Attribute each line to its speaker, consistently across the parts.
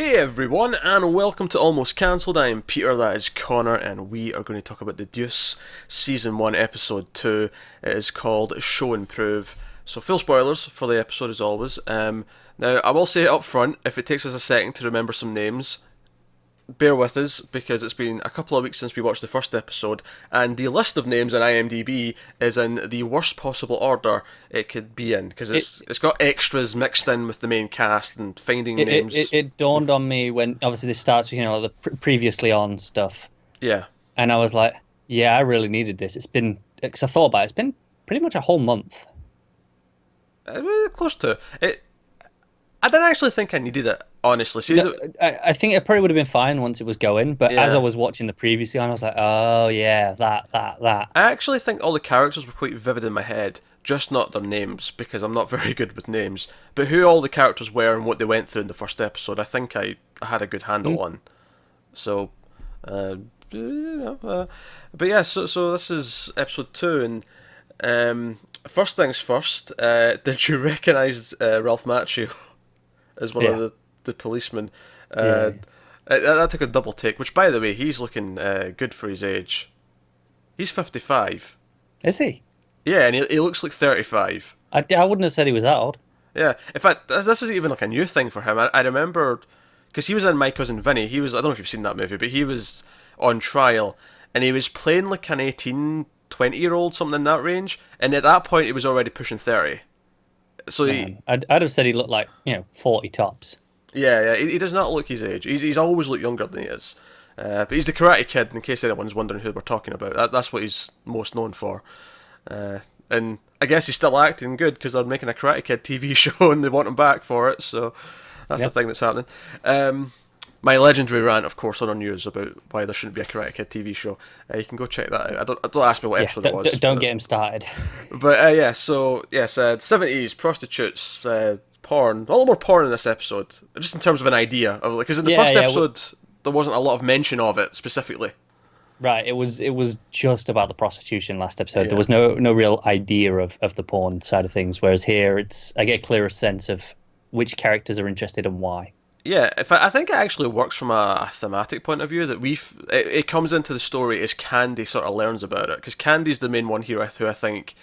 Speaker 1: Hey everyone, and welcome to Almost Cancelled. I am Peter, that is Connor, and we are going to talk about the Deuce Season 1, Episode 2. It is called Show and Prove. So full spoilers for the episode as always. Now, I will say it up front, if it takes us a second to remember some names, bear with us, because it's been a couple of weeks since we watched the first episode, and the list of names in IMDb is in the worst possible order it could be in, because it's got extras mixed in with the main cast and finding names.
Speaker 2: It dawned on me when obviously this starts with the previously on stuff,
Speaker 1: Yeah.
Speaker 2: and I was like, yeah, I really needed this. It's been, because I thought about it, it's been pretty much a whole month.
Speaker 1: Close to it. I didn't actually think I needed it, honestly. See,
Speaker 2: No, I think it probably would have been fine once it was going, but as I was watching the previously on, I was like, oh yeah, that.
Speaker 1: I actually think all the characters were quite vivid in my head, just not their names, because I'm not very good with names. But who all the characters were and what they went through in the first episode, I think I had a good handle on. So, but yeah, so this is episode 2, and first things first, did you recognise Ralph Macchio as one of the policemen? That took a double take, which, by the way, he's looking good for his age. He's 55.
Speaker 2: Is he?
Speaker 1: Yeah, and he looks like 35.
Speaker 2: I wouldn't have said he was that old.
Speaker 1: Yeah, in fact, this isn't even like a new thing for him. I remember, because he was in My Cousin Vinny, I don't know if you've seen that movie, but he was on trial, and he was playing like an 18, 20-year-old, something in that range, and at that point he was already pushing 30. So
Speaker 2: I'd have said he looked like 40 tops.
Speaker 1: Yeah, he does not look his age. He's always looked younger than he is. But he's the Karate Kid, in case anyone's wondering who we're talking about. That's what he's most known for. And I guess he's still acting good, because they're making a Karate Kid TV show and they want him back for it, so that's the thing that's happening. My legendary rant, of course, on our news about why there shouldn't be a Karate Kid TV show. You can go check that out. Don't ask me what episode it was.
Speaker 2: Don't get him started.
Speaker 1: But yes, 70s, prostitutes, porn, a lot more porn in this episode, just in terms of an idea of, because in the first episode there wasn't a lot of mention of it specifically.
Speaker 2: Right, it was just about the prostitution last episode. There was no real idea of the porn side of things, whereas here I get a clearer sense of which characters are interested and why.
Speaker 1: Yeah, in fact, I think it actually works from a thematic point of view, that it comes into the story as Candy sort of learns about it, because Candy's the main one here who I think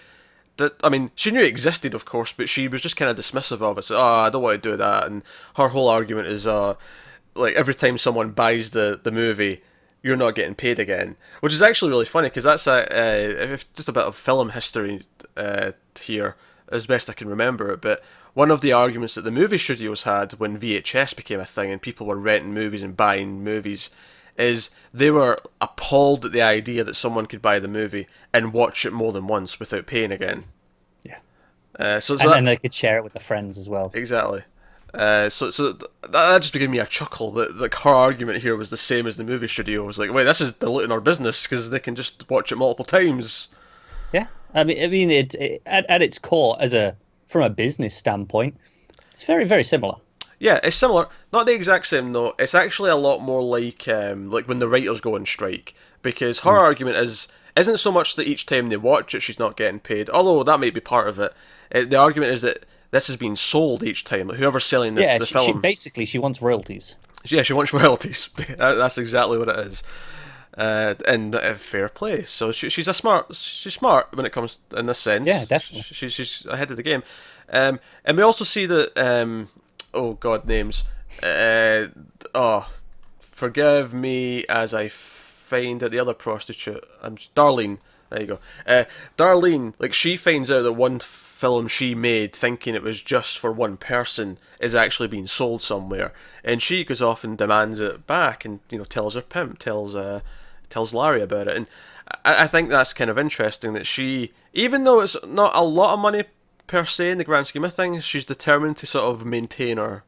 Speaker 1: she knew it existed, of course, but she was just kind of dismissive of it. So, I don't want to do that. And her whole argument is, like, every time someone buys the movie, you're not getting paid again. Which is actually really funny, because that's just a bit of film history here, as best I can remember it. But one of the arguments that the movie studios had when VHS became a thing and people were renting movies and buying movies is they were appalled at the idea that someone could buy the movie and watch it more than once without paying again.
Speaker 2: Yeah.
Speaker 1: And
Speaker 2: they could share it with their friends as well.
Speaker 1: Exactly. So that just gave me a chuckle that, like, her argument here was the same as the movie studio. It was like, wait, this is diluting our business because they can just watch it multiple times.
Speaker 2: Yeah, I mean, at its core, from a business standpoint, it's very, very similar.
Speaker 1: Yeah, it's similar. Not the exact same, though. It's actually a lot more like when the writers go on strike, because her argument isn't so much that each time they watch it, she's not getting paid, although that might be part of it. The argument is that this is being sold each time. Like, whoever's selling the film...
Speaker 2: she wants royalties.
Speaker 1: Yeah, she wants royalties. That's exactly what it is. And fair play. So she's smart when it comes in this sense.
Speaker 2: Yeah, definitely.
Speaker 1: She's ahead of the game. And we also see that... names. Forgive me as I find out the other prostitute. Darlene. There you go. Darlene, like, she finds out that one film she made thinking it was just for one person is actually being sold somewhere, and she goes off and demands it back, and tells her pimp, tells Larry about it. And I think that's kind of interesting that she, even though it's not a lot of money per se in the grand scheme of things, she's determined to sort of maintain her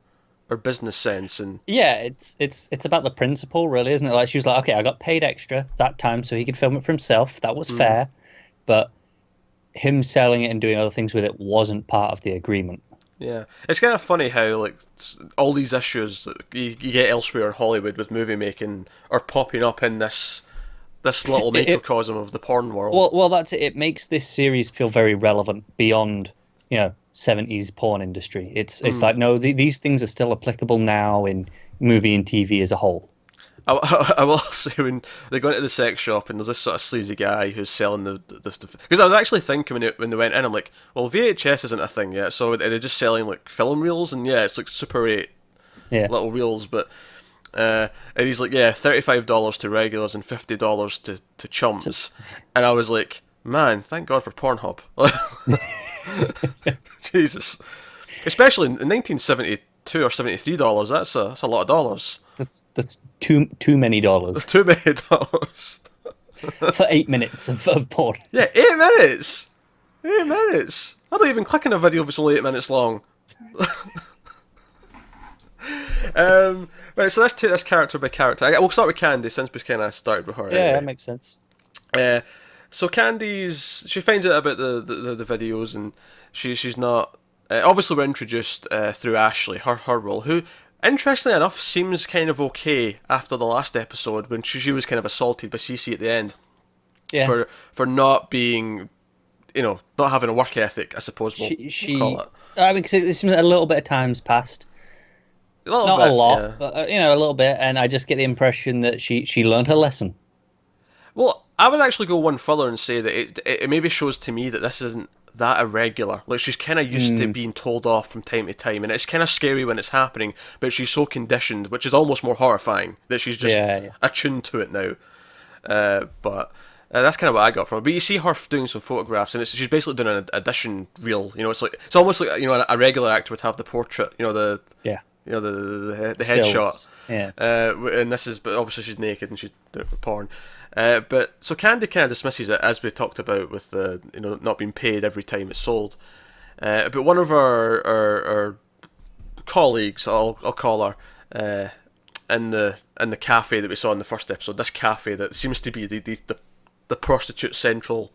Speaker 1: business sense. And
Speaker 2: it's about the principle, really, isn't it? Like, she was like, okay, I got paid extra that time so he could film it for himself. That was fair, but him selling it and doing other things with it wasn't part of the agreement.
Speaker 1: Yeah, it's kind of funny how, like, all these issues that you get elsewhere in Hollywood with movie making are popping up in this little microcosm of the porn world.
Speaker 2: Well, that's it. It makes this series feel very relevant beyond 70s porn industry. It's like, no, these things are still applicable now in movie and TV as a whole.
Speaker 1: I will say when they go into the sex shop and there's this sort of sleazy guy who's selling the stuff. Because I was actually thinking when they went in, I'm like, well, VHS isn't a thing yet, so they're just selling like film reels, and yeah, it's like Super 8
Speaker 2: Yeah.
Speaker 1: little reels, but and he's like, yeah, $35 to regulars and $50 to chumps, and I was like, man, thank God for Pornhub. Jesus, especially in 1972 or $73, that's a lot of dollars.
Speaker 2: That's too many dollars
Speaker 1: That's too many dollars.
Speaker 2: for 8 minutes of porn.
Speaker 1: Yeah, 8 minutes. 8 minutes. I don't even click on a video if it's only 8 minutes long. Right, so let's take this character by character. We'll start with Candy since we kind of started with her.
Speaker 2: Yeah,
Speaker 1: anyway.
Speaker 2: that makes sense.
Speaker 1: So she finds out about the videos, and she's not. Obviously, we're introduced through Ashley, her role, who, interestingly enough, seems kind of okay after the last episode when she was kind of assaulted by CeCe at the end.
Speaker 2: Yeah.
Speaker 1: For not being, not having a work ethic, I suppose we'll call it.
Speaker 2: I mean, because it seems a little bit of time's passed. Not
Speaker 1: bit,
Speaker 2: a lot,
Speaker 1: yeah.
Speaker 2: but a little bit, and I just get the impression that she learned her lesson.
Speaker 1: Well, I would actually go one further and say that it maybe shows to me that this isn't that irregular. Like, she's kind of used to being told off from time to time, and it's kind of scary when it's happening, but she's so conditioned, which is almost more horrifying, that she's just attuned to it now. But that's kind of what I got from her. But you see her doing some photographs, and she's basically doing an addition reel. It's almost like a regular actor would have the portrait. The headshot.
Speaker 2: Yeah.
Speaker 1: And but obviously she's naked and she's doing it for porn. But so Candy kind of dismisses it, as we talked about with the not being paid every time it's sold. But one of our colleagues, I'll call her, in the cafe that we saw in the first episode, this cafe that seems to be the prostitute central.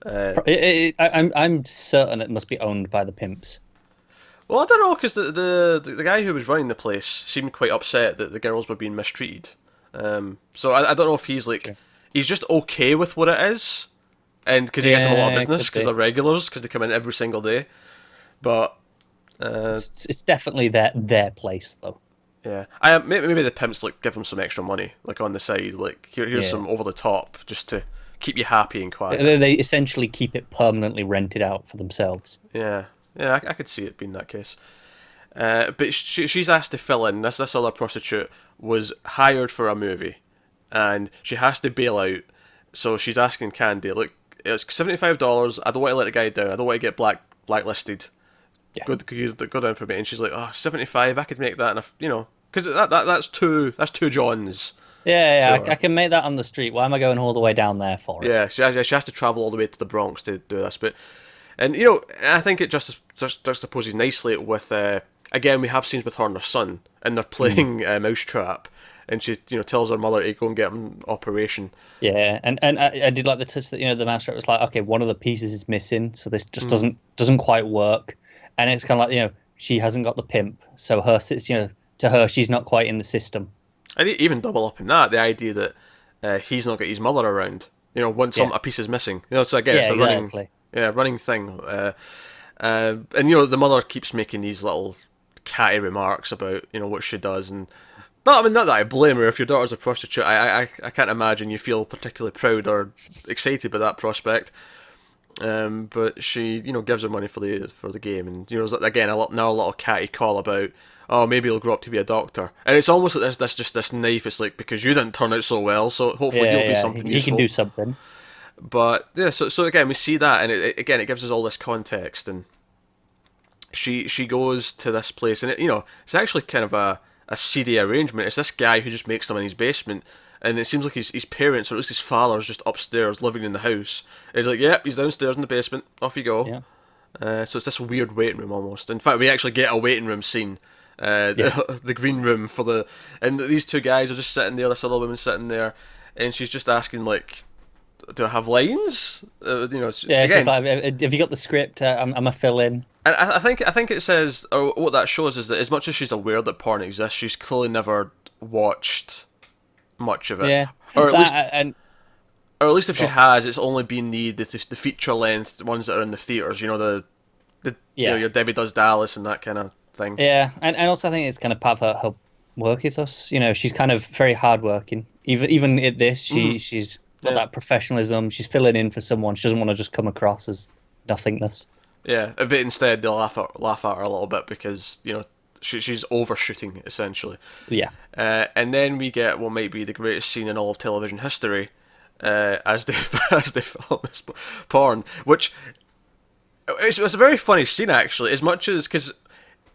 Speaker 2: I'm certain it must be owned by the pimps.
Speaker 1: Well, I don't know, because the guy who was running the place seemed quite upset that the girls were being mistreated. So I don't know if he's he's just okay with what it is, and because he gets in a lot of business because they're regulars, because they come in every single day. But
Speaker 2: it's definitely their place though.
Speaker 1: Yeah, maybe the pimps give them some extra money, on the side, here's some over the top just to keep you happy and quiet.
Speaker 2: They essentially keep it permanently rented out for themselves.
Speaker 1: Yeah. Yeah, I could see it being that case. But she's asked to fill in. This other prostitute was hired for a movie, and she has to bail out. So she's asking Candy, look, it's $75. I don't want to let the guy down. I don't want to get blacklisted.
Speaker 2: Yeah.
Speaker 1: Go down for me. And she's like, oh, 75. I could make that enough, because that's two Johns.
Speaker 2: Yeah, I can make that on the street. Why am I going all the way down there for it?
Speaker 1: Yeah, she has to travel all the way to the Bronx to do this, but. And, I think it just juxtaposes nicely with, again, we have scenes with her and her son, and they're playing Mousetrap, and she, tells her mother to go and get an operation.
Speaker 2: Yeah, and I did like the touch that, the Mousetrap was like, okay, one of the pieces is missing, so this just doesn't quite work. And it's kind of like, she hasn't got the pimp, so to her, she's not quite in the system.
Speaker 1: I'd even double up in that, the idea that he's not got his mother around, once a piece is missing. So again, it's a running thing. And the mother keeps making these little catty remarks about what she does, and not that I blame her. If your daughter's a prostitute, I can't imagine you feel particularly proud or excited by that prospect. But she gives her money for the game, and again a little catty call about, oh, maybe he'll grow up to be a doctor, and it's almost like this knife. It's like, because you didn't turn out so well, so hopefully he'll be something useful.
Speaker 2: He can do something.
Speaker 1: But yeah, so again we see that, and it gives us all this context, and she goes to this place, and it's actually kind of a seedy arrangement. It's this guy who just makes them in his basement, and it seems like his parents, or at least his father, is just upstairs living in the house. And he's like, yep, he's downstairs in the basement. Off you go.
Speaker 2: Yeah.
Speaker 1: So it's this weird waiting room almost. In fact, we actually get a waiting room scene. The green room and these two guys are just sitting there. This other woman sitting there, and she's just asking do I have lines?
Speaker 2: Yeah, it's just like, have you got the script? I'm a fill-in.
Speaker 1: And I think it says, or what that shows is that as much as she's aware that porn exists, she's clearly never watched much of it.
Speaker 2: Yeah,
Speaker 1: or at least if she has, it's only been the feature length ones that are in the theaters. Your Debbie Does Dallas and that kind of thing.
Speaker 2: Yeah, and also I think it's kind of part of her work with us. You know, she's kind of very hardworking. Even at this, she's got
Speaker 1: Yeah.
Speaker 2: that professionalism. She's filling in for someone. She doesn't want to just come across as nothingness.
Speaker 1: Yeah, but instead they laugh at her a little bit because she's overshooting essentially.
Speaker 2: Yeah.
Speaker 1: And then we get what might be the greatest scene in all of television history, as they as they film this porn, which it's a very funny scene actually, as much as because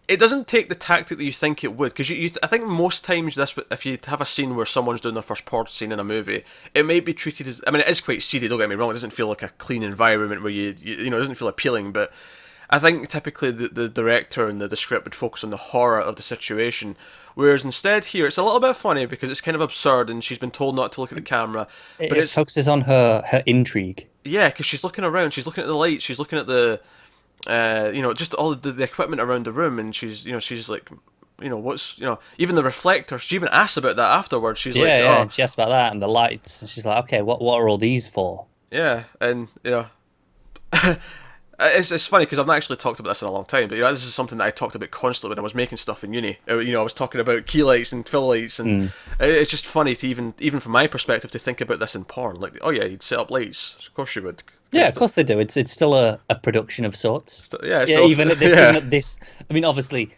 Speaker 1: it doesn't take the tactic that you think it would. Because I think most times this, if you have a scene where someone's doing their first porn scene in a movie, it may be treated as. I mean, it is quite seedy. Don't get me wrong. It doesn't feel like a clean environment where it doesn't feel appealing. But I think typically the director and the script would focus on the horror of the situation, whereas instead here it's a little bit funny because it's kind of absurd and she's been told not to look at the camera. But
Speaker 2: It focuses on her intrigue.
Speaker 1: yeah, because she's looking around, she's looking at the lights, she's looking at the just all the equipment around the room, and she's like, what's, even the reflector. She even asks about that afterwards. She's
Speaker 2: Yeah,
Speaker 1: like,
Speaker 2: yeah.
Speaker 1: oh,
Speaker 2: And she asked about that and the lights. And she's like, okay, what are all these for?
Speaker 1: yeah, and it's funny because I've not actually talked about this in a long time, but this is something that I talked about constantly when I was making stuff in uni. I was talking about key lights and fill lights, and it's just funny to even from my perspective to think about this in porn. Like, oh yeah, you'd set up lights. Of course you would.
Speaker 2: Yeah, of course they do. It's still a production of sorts.
Speaker 1: Yeah, it's
Speaker 2: Yeah,
Speaker 1: still,
Speaker 2: even at this,
Speaker 1: yeah.
Speaker 2: even at this. I mean, obviously,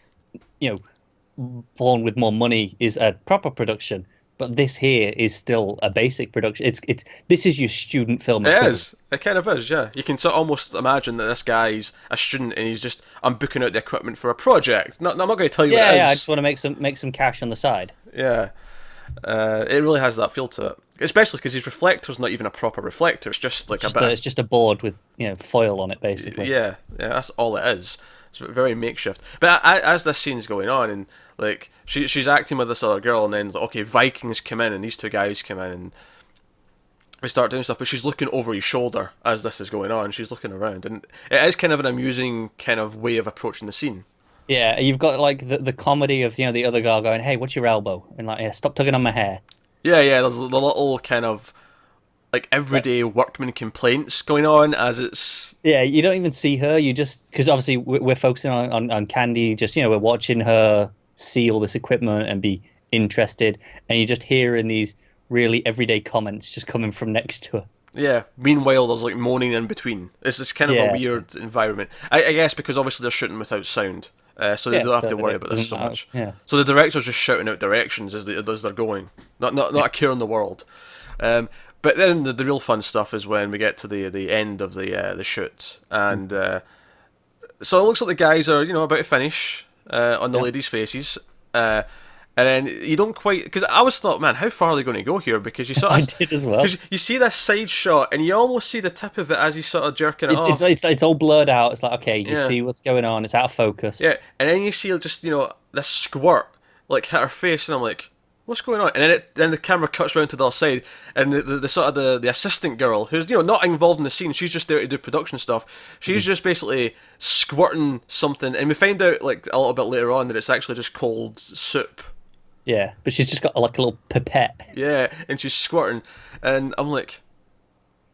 Speaker 2: Born with More Money is a proper production, but this here is still a basic production. It's this is your student film
Speaker 1: It
Speaker 2: equivalent.
Speaker 1: is. It kind of is, yeah. You can sort of almost imagine that this guy's a student and he's just, I'm booking out the equipment for a project. I'm not going to tell you what it
Speaker 2: Yeah, I
Speaker 1: is.
Speaker 2: just want to make some cash on the side.
Speaker 1: Yeah. It really has that feel to it. Especially because his reflector's not even a proper reflector. It's just like a bit.
Speaker 2: It's just a board with foil on it, basically.
Speaker 1: Yeah, that's all it is. It's very makeshift. But as this scene's going on, and like she's acting with this other girl, and then okay, Vikings come in, and these two guys come in, and they start doing stuff. But she's looking over his shoulder as this is going on. She's looking around, and it is kind of an amusing kind of way of approaching the scene.
Speaker 2: Yeah, you've got like the comedy of the other guy going, "Hey, what's your elbow?" And like, "Yeah, stop tugging on my hair."
Speaker 1: Yeah. There's the little kind of like everyday workman complaints going on as it's.
Speaker 2: Yeah, you don't even see her. You just because obviously we're focusing on Candy. Just we're watching her see all this equipment and be interested, and you just hearing these really everyday comments just coming from next to her.
Speaker 1: Yeah. Meanwhile, there's like moaning in between. It's this kind of a
Speaker 2: Yeah.
Speaker 1: weird environment. I guess because obviously they're shooting without sound, so they
Speaker 2: Yeah,
Speaker 1: don't have
Speaker 2: so
Speaker 1: to worry
Speaker 2: it
Speaker 1: about this so
Speaker 2: doesn't matter.
Speaker 1: much.
Speaker 2: Yeah.
Speaker 1: So the director's just shouting out directions as they're going, not a care in the world. But then the real fun stuff is when we get to the end of the shoot, and so it looks like the guys are about to finish on the
Speaker 2: Yeah.
Speaker 1: ladies' faces. And then you don't quite, because I was thought, man, how far are they going to go here? Because you sort
Speaker 2: I
Speaker 1: of,
Speaker 2: did as well.
Speaker 1: because you see this side shot, and you almost see the tip of it as he's sort of jerking it off.
Speaker 2: It's all blurred out. It's like okay, you
Speaker 1: Yeah.
Speaker 2: see what's going on. It's out of focus.
Speaker 1: Yeah, and then you see just this squirt like hit her face, and I'm like, what's going on? And then the camera cuts round to the other side, and the sort of the assistant girl who's not involved in the scene, she's just there to do production stuff. She's just basically squirting something, and we find out like a little bit later on that it's actually just cold soup.
Speaker 2: Yeah, but she's just got like a little pipette.
Speaker 1: Yeah, and she's squirting, and I'm like,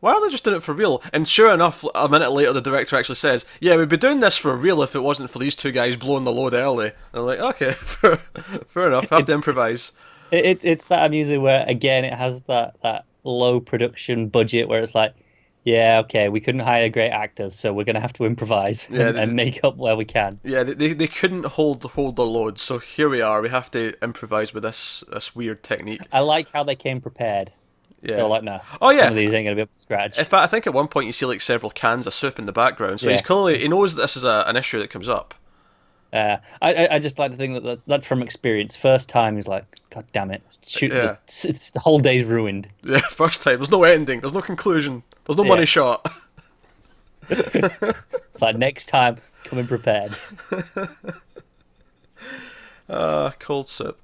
Speaker 1: why are they just doing it for real? And sure enough, a minute later, the director actually says, yeah, we'd be doing this for real if it wasn't for these two guys blowing the load early. And I'm like, okay, fair enough, have to improvise.
Speaker 2: It's that amusing where again it has that low production budget where it's like, yeah, okay, we couldn't hire great actors, so we're gonna have to improvise and make up where we can.
Speaker 1: Yeah, they couldn't hold their load, so here we are, we have to improvise with this weird technique.
Speaker 2: I like how they came prepared.
Speaker 1: Yeah.
Speaker 2: They're like, no,
Speaker 1: Oh, yeah.
Speaker 2: some of these ain't gonna be up to scratch.
Speaker 1: In fact, I think at one point you see like several cans of soup in the background, so
Speaker 2: Yeah.
Speaker 1: he's clearly, he knows that this is an issue that comes up.
Speaker 2: I just like to think that's from experience. First time he's like, God damn it, shoot,
Speaker 1: Yeah.
Speaker 2: it's the whole day's ruined.
Speaker 1: Yeah, first time, there's no ending, there's no conclusion, there's no money shot.
Speaker 2: It's like next time, come in prepared.
Speaker 1: Cold soup.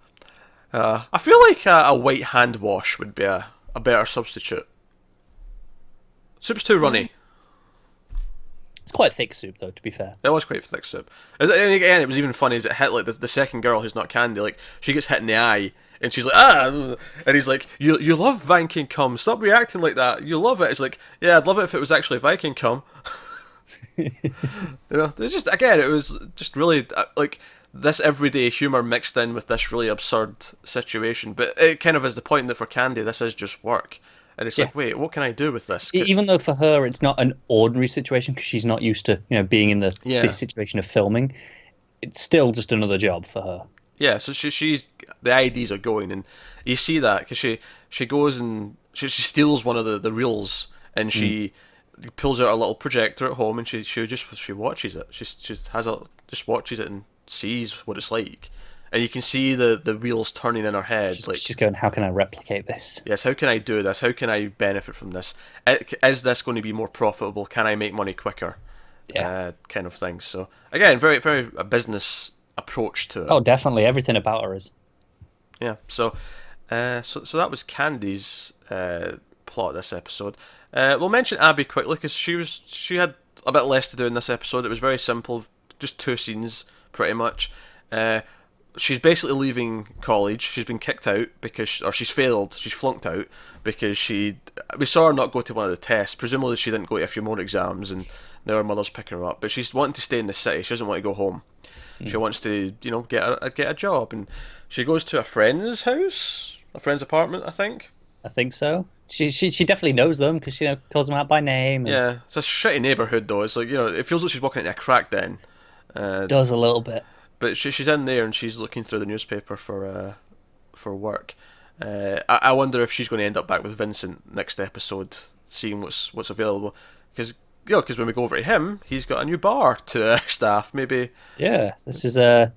Speaker 1: I feel like a white hand wash would be a better substitute. Soup's too runny.
Speaker 2: It's quite thick soup though, to be fair.
Speaker 1: It was quite thick soup. And again, it was even funny as it hit like the second girl who's not Candy, like she gets hit in the eye, and she's like, and he's like, you love Viking cum, stop reacting like that, you love it. It's like, yeah, I'd love it if it was actually Viking cum. It's just, again, it was just really like this everyday humour mixed in with this really absurd situation. But it kind of is the point that for Candy, this is just work. And it's
Speaker 2: Yeah.
Speaker 1: like, wait, what can I do with this?
Speaker 2: Even though for her it's not an ordinary situation because she's not used to being in
Speaker 1: Yeah.
Speaker 2: this situation of filming, it's still just another job for her.
Speaker 1: Yeah, so she's the IDs are going, and you see that because she goes and she steals one of the reels, and she pulls out a little projector at home, and she watches it. Just watches it and sees what it's like, and you can see the wheels turning in her head.
Speaker 2: She's going, how can I replicate this?
Speaker 1: Yes, how can I do this? How can I benefit from this? Is this going to be more profitable? Can I make money quicker?
Speaker 2: Yeah.
Speaker 1: Kind of thing. So again, very very a business approach to it.
Speaker 2: Oh, definitely. Everything about her is.
Speaker 1: Yeah. So that was Candy's plot this episode. We'll mention Abby quickly because she had a bit less to do in this episode. It was very simple, just 2 scenes pretty much. She's basically leaving college. She's been kicked out she's failed. She's flunked out because we saw her not go to one of the tests. Presumably she didn't go to a few more exams, and now her mother's picking her up. But she's wanting to stay in the city. She doesn't want to go home. She wants to, get a job, and she goes to a friend's house, a friend's apartment, I think.
Speaker 2: I think so. She definitely knows them because she calls them out by name.
Speaker 1: Yeah, it's a shitty neighbourhood though. It's like it feels like she's walking into a crack den.
Speaker 2: Does a little bit.
Speaker 1: But she's in there and she's looking through the newspaper for work. I wonder if she's going to end up back with Vincent next episode, seeing what's available, because when we go over to him, he's got a new bar to staff. Maybe.
Speaker 2: Yeah, this is a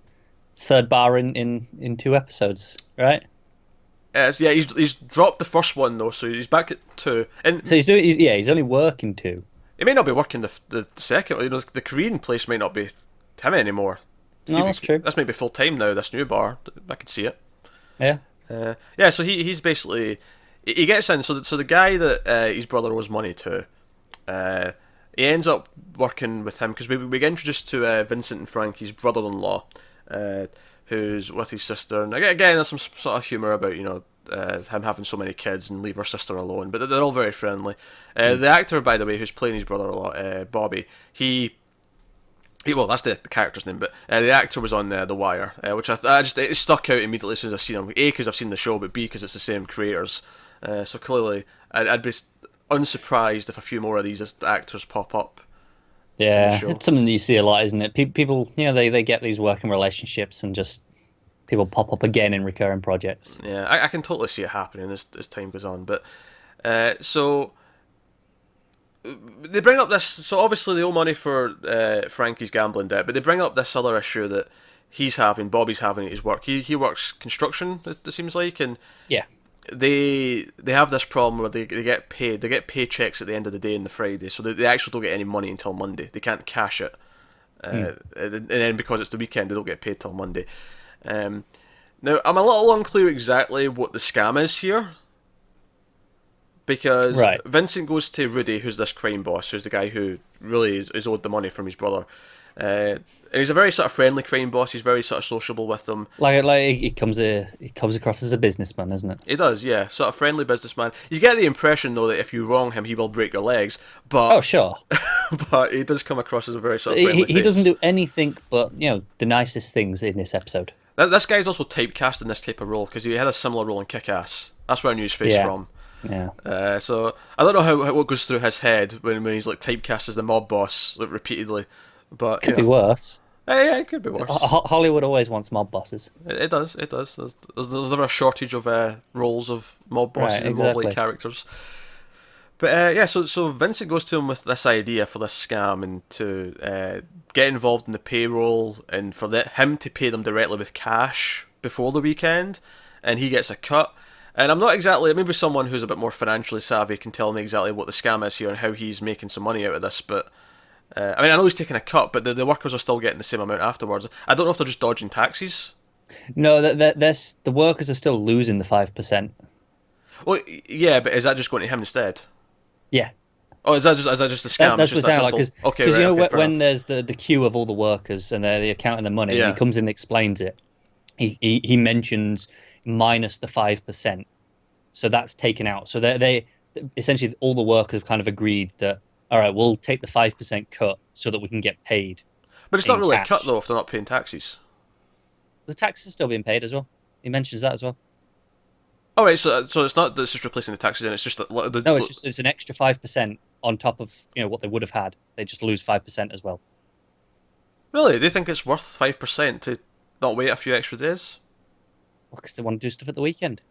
Speaker 2: third bar in 2 episodes, right?
Speaker 1: Yeah, he's dropped the first one though, so he's back at 2. And
Speaker 2: so he's only working 2.
Speaker 1: He may not be working the second. The Korean place might not be him anymore.
Speaker 2: No, that's true.
Speaker 1: That's maybe full time now. This new bar, I could see it.
Speaker 2: Yeah.
Speaker 1: Yeah. So he's basically he gets in. So the guy that his brother owes money to, he ends up working with him because we get introduced to Vincent and Frankie's brother-in-law, who's with his sister. And again, there's some sort of humour about him having so many kids and leave her sister alone. But they're all very friendly. The actor, by the way, who's playing his brother-in-law, Bobby, well, that's the character's name, but the actor was on The Wire, which it stuck out immediately as soon as I seen him. A, because I've seen the show, but B, because it's the same creators. So clearly, I'd be unsurprised if a few more of these actors pop up.
Speaker 2: Yeah, it's something that you see a lot, isn't it? People, they get these working relationships and just people pop up again in recurring projects.
Speaker 1: Yeah, I can totally see it happening as time goes on. But so they bring up this. So obviously they owe money for Frankie's gambling debt, but they bring up this other issue that Bobby's having at his work. He works construction, it seems like, and
Speaker 2: yeah,
Speaker 1: they have this problem where they get paid. They get paychecks at the end of the day on the Friday, so they actually don't get any money until Monday. They can't cash it, and then because it's the weekend, they don't get paid till Monday. Now I'm a little unclear exactly what the scam is here. Because Vincent goes to Rudy, who's this crime boss, who's the guy who really is owed the money from his brother. And he's a very sort of friendly crime boss. He's very sort of sociable with them.
Speaker 2: Like he comes across as a businessman, isn't it?
Speaker 1: He does, yeah. Sort of friendly businessman. You get the impression, though, that if you wrong him, he will break your legs. But
Speaker 2: oh, sure.
Speaker 1: But he does come across as a very sort of friendly
Speaker 2: He doesn't do anything but, the nicest things in this episode.
Speaker 1: This guy's also typecast in this type of role because he had a similar role in Kick-Ass. That's where I knew his face from.
Speaker 2: Yeah.
Speaker 1: So I don't know what goes through his head when he's like typecast as the mob boss repeatedly, but
Speaker 2: could be worse.
Speaker 1: Yeah, it could be worse.
Speaker 2: Hollywood always wants mob bosses.
Speaker 1: It does. There's never a shortage of roles of mob bosses and mob-like characters. But so Vincent goes to him with this idea for this scam and to get involved in the payroll and for him to pay them directly with cash before the weekend, and he gets a cut. And I'm not exactly, maybe someone who's a bit more financially savvy can tell me exactly what the scam is here and how he's making some money out of this, but I know he's taking a cut, but the workers are still getting the same amount afterwards. I don't know if they're just dodging taxes. No,
Speaker 2: the workers are still losing the 5%.
Speaker 1: Well, yeah, but is that just going to him instead?
Speaker 2: Yeah.
Speaker 1: Oh, is that just a scam?
Speaker 2: That's
Speaker 1: it's just
Speaker 2: what I'm saying,
Speaker 1: because
Speaker 2: when there's the queue of all the workers and they're accounting the money, and he comes in and explains it, he mentions minus the 5%, so that's taken out. So they essentially all the workers have kind of agreed that all right, we'll take the 5% cut so that we can get paid.
Speaker 1: But it's not really
Speaker 2: cash.
Speaker 1: a cut though if they're not paying taxes.
Speaker 2: The tax is still being paid as well. He mentions that as well.
Speaker 1: All right, so it's not that it's just replacing the taxes, and it's just that
Speaker 2: No, it's an extra 5% on top of what they would have had. They just lose 5% as well.
Speaker 1: really, they think it's worth 5% to not wait a few extra days.
Speaker 2: Well, because they want to do stuff at the weekend.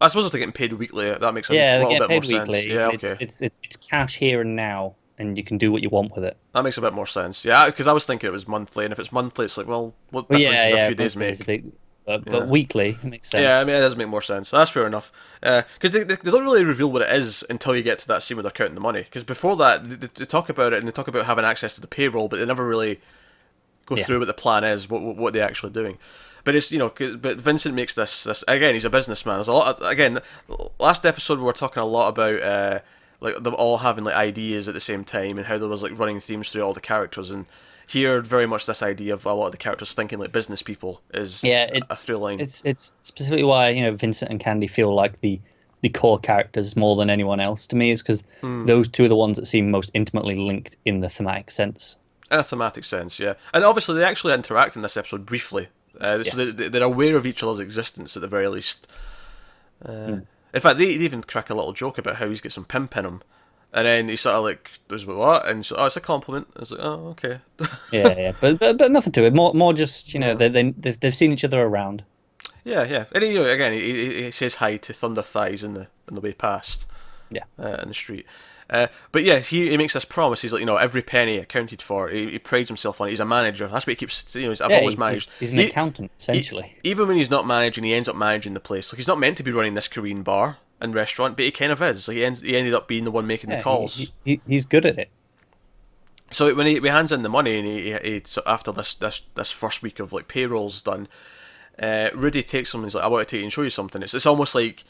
Speaker 1: I suppose if they're getting paid weekly, that makes a
Speaker 2: Yeah, they're
Speaker 1: little
Speaker 2: getting
Speaker 1: bit more
Speaker 2: paid
Speaker 1: sense.
Speaker 2: weekly.
Speaker 1: Yeah,
Speaker 2: And
Speaker 1: okay,
Speaker 2: it's cash here and now, and you can do what you want with it.
Speaker 1: that makes a bit more sense. Yeah, because I was thinking it was monthly, and if it's monthly, it's like, well, what
Speaker 2: Well,
Speaker 1: difference
Speaker 2: yeah,
Speaker 1: does a
Speaker 2: yeah,
Speaker 1: few days
Speaker 2: monthly is
Speaker 1: make?
Speaker 2: a big, but
Speaker 1: Yeah.
Speaker 2: weekly it makes sense.
Speaker 1: Yeah, I mean, it does make more sense. That's fair enough. Because they don't really reveal what it is until you get to that scene where they're counting the money. Because before that, they talk about it and they talk about having access to the payroll, but they never really go
Speaker 2: Yeah.
Speaker 1: through what the plan is, what they're actually doing. But it's but Vincent makes this again. He's a businessman. There's a lot. Again, last episode we were talking a lot about like them all having like ideas at the same time and how there was like running themes through all the characters, and here very much this idea of a lot of the characters thinking like business people is
Speaker 2: Yeah,
Speaker 1: a through line.
Speaker 2: it's specifically why Vincent and Candy feel like the core characters more than anyone else to me is because those two are the ones that seem most intimately linked in the thematic sense.
Speaker 1: In a thematic sense, yeah. And obviously they actually interact in this episode briefly. So
Speaker 2: Yes.
Speaker 1: they're aware of each other's existence at the very least. In fact, they even crack a little joke about how he's got some pimp in him. And then he sort of like, does what? And so, oh, it's a compliment. It's like, oh, okay.
Speaker 2: Yeah, but nothing to it. More just they've seen each other around.
Speaker 1: Yeah, yeah. And again, he says hi to Thunder Thighs in the way past.
Speaker 2: Yeah.
Speaker 1: In the street. But yeah, he makes this promise. He's like, every penny accounted for. He prides himself on it. He's a manager. That's what he keeps. I've always managed.
Speaker 2: He's an accountant essentially.
Speaker 1: Even when he's not managing, he ends up managing the place. Like he's not meant to be running this Korean bar and restaurant, but he kind of is. Like he ended up being the one making the calls.
Speaker 2: He's good at it.
Speaker 1: So when he hands in the money and he so after this first week of like payrolls done, Rudy takes him and he's like, I want to take you and show you something. It's almost like,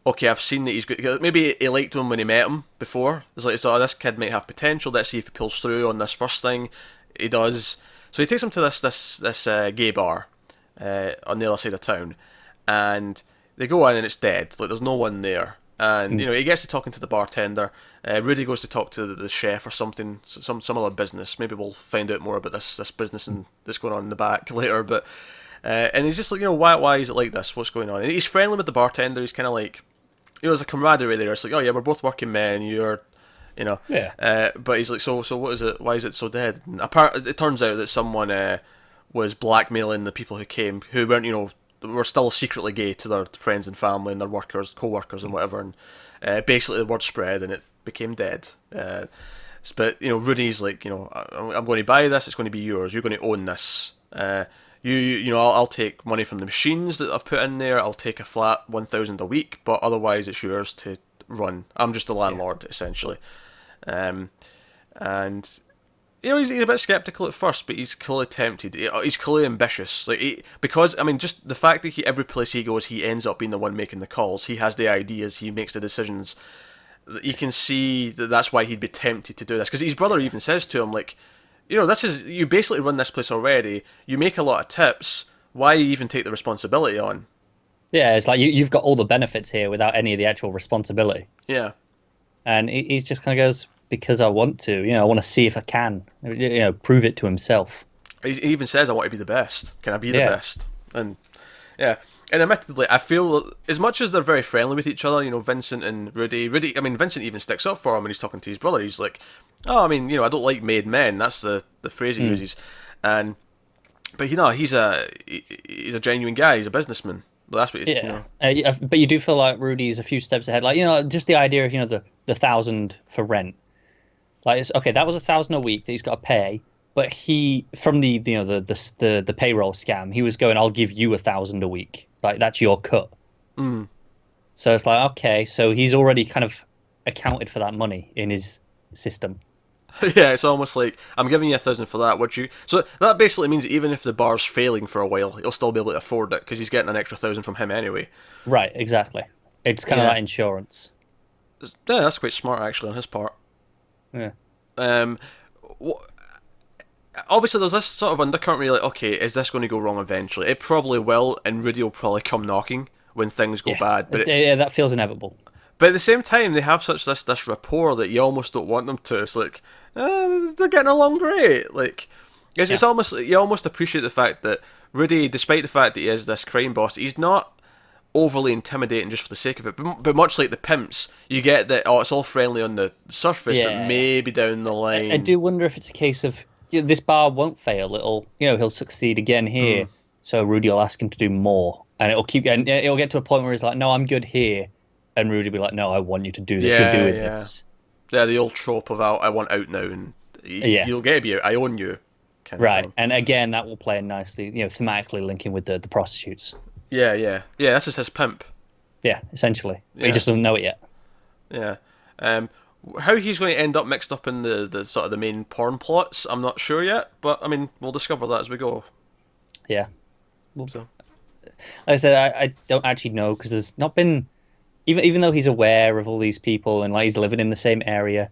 Speaker 1: okay, I've seen that he's good. Maybe he liked him when he met him before. It's like, so this kid might have potential. Let's see if he pulls through on this first thing. He does. So he takes him to this gay bar on the other side of town, and they go in and it's dead. Like there's no one there. And he gets to talking to the bartender. Rudy goes to talk to the chef or something, some other business. Maybe we'll find out more about this business and that's going on in the back later. But and he's just like, why is it like this? What's going on? And he's friendly with the bartender. He's kind of like, there's a camaraderie there. It's like, oh yeah, we're both working men. You're,
Speaker 2: Yeah.
Speaker 1: But he's like, so what is it? Why is it so dead? And it turns out that someone was blackmailing the people who came, who weren't, were still secretly gay to their friends and family and their workers, co-workers and whatever. And basically the word spread and it became dead. But Rudy's like, I'm going to buy this. It's going to be yours. You're going to own this. I'll take money from the machines that I've put in there. I'll take a flat 1,000 a week, but otherwise it's yours to run. I'm just a landlord essentially, and he's a bit skeptical at first, but he's clearly tempted. He's clearly ambitious, because just the fact that every place he goes, he ends up being the one making the calls. He has the ideas. He makes the decisions. You can see that's why he'd be tempted to do this, because his brother even says to him like, you basically run this place already. You make a lot of tips. Why even take the responsibility on?
Speaker 2: Yeah, it's like you've got all the benefits here without any of the actual responsibility.
Speaker 1: Yeah.
Speaker 2: And he just kind of goes, because I want to. I want to see if I can. Prove it to himself.
Speaker 1: He even says, I want to be the best. Can I be the best? And yeah. And admittedly, I feel as much as they're very friendly with each other, Vincent and Rudy. Vincent even sticks up for him when he's talking to his brother. He's like, oh, I don't like made men. That's the phrase he uses. But he's a genuine guy. He's a businessman. Well, that's what he's,
Speaker 2: But you do feel like Rudy's a few steps ahead. Like, just the idea of, the 1,000 for rent. Like, it's, okay, that was 1,000 a week that he's got to pay. But he, from the payroll scam, he was going, I'll give you 1,000 a week. Like, that's your cut.
Speaker 1: Mm.
Speaker 2: So it's like, okay, so he's already kind of accounted for that money in his system.
Speaker 1: Yeah, it's almost like, I'm giving you 1,000 for that, would you? So that basically means that even if the bar's failing for a while, he'll still be able to afford it, because he's getting an extra 1,000 from him anyway.
Speaker 2: Right, exactly. It's kind of like insurance.
Speaker 1: Yeah, that's quite smart, actually, on his part.
Speaker 2: Yeah.
Speaker 1: Obviously, there's this sort of undercurrent where you're like, okay, is this going to go wrong eventually? It probably will, and Rudy will probably come knocking when things go bad. But
Speaker 2: that feels inevitable.
Speaker 1: But at the same time, they have such this rapport that you almost don't want them to. It's like, they're getting along great. Like, It's almost, you almost appreciate the fact that Rudy, despite the fact that he is this crime boss, he's not overly intimidating just for the sake of it. But much like the pimps, you get that, oh, it's all friendly on the surface, but
Speaker 2: Yeah.
Speaker 1: maybe down the line.
Speaker 2: I do wonder if it's a case of, this bar won't fail. He'll succeed again here. So Rudy will ask him to do more, and it'll keep getting. It'll get to a point where he's like, "No, I'm good here," and Rudy will be like, "No, I want you to do this. You're doing this."
Speaker 1: Yeah, the old trope of I want out now, and you'll get to be out. I own you, kind of thing.
Speaker 2: And again, that will play in nicely, thematically linking with the prostitutes.
Speaker 1: Yeah. This is his pimp.
Speaker 2: Yeah, essentially, but he just doesn't know it yet.
Speaker 1: Yeah. How he's going to end up mixed up in the sort of the main porn plots, I'm not sure yet. But I mean, we'll discover that as we go.
Speaker 2: Yeah.
Speaker 1: So,
Speaker 2: like I said, I don't actually know, because there's not been, even though he's aware of all these people and like he's living in the same area,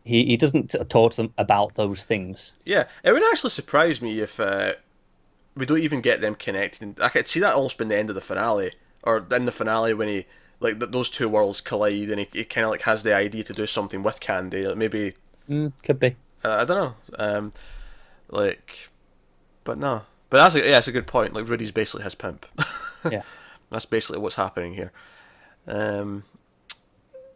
Speaker 2: he doesn't talk to them about those things.
Speaker 1: Yeah, it would actually surprise me if we don't even get them connected. I could see that almost being the end of the finale, or in the finale when he like those two worlds collide, and he kind of like has the idea to do something with Candy. Like maybe
Speaker 2: Could be.
Speaker 1: I don't know. But no. But that's a good point. Like Rudy's basically his pimp.
Speaker 2: Yeah.
Speaker 1: That's basically what's happening here.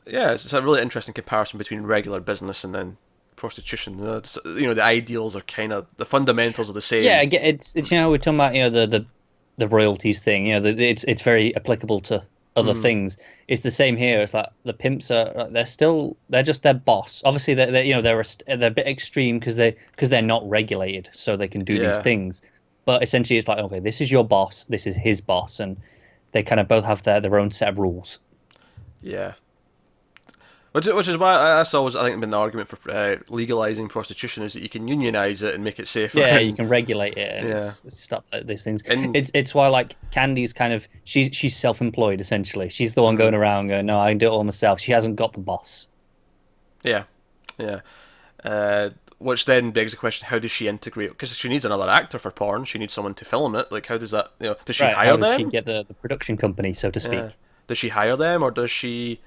Speaker 1: It's a really interesting comparison between regular business and then prostitution. The ideals are kind of, the fundamentals are the same.
Speaker 2: Yeah, it's we're talking about the royalties thing. It's very applicable to other things. It's the same here. It's like the pimps they're just their boss. Obviously they're a bit extreme because they're not regulated, so they can do these things. But essentially, it's like, okay, this is your boss, this is his boss, and they kind of both have their own set of rules.
Speaker 1: Yeah. Which is why that's always, I think, been the argument for legalizing prostitution, is that you can unionize it and make it safer.
Speaker 2: Yeah, you can regulate it and stop these things. And it's why, like, Candy's kind of, she's self-employed, essentially. She's the one going around going, no, I can do it all myself. She hasn't got the boss.
Speaker 1: Yeah. Which then begs the question, how does she integrate? Because she needs another actor for porn. She needs someone to film it. Like, how does that, does she hire them?
Speaker 2: How does she get the production company, so to speak?
Speaker 1: Does she hire them, or does she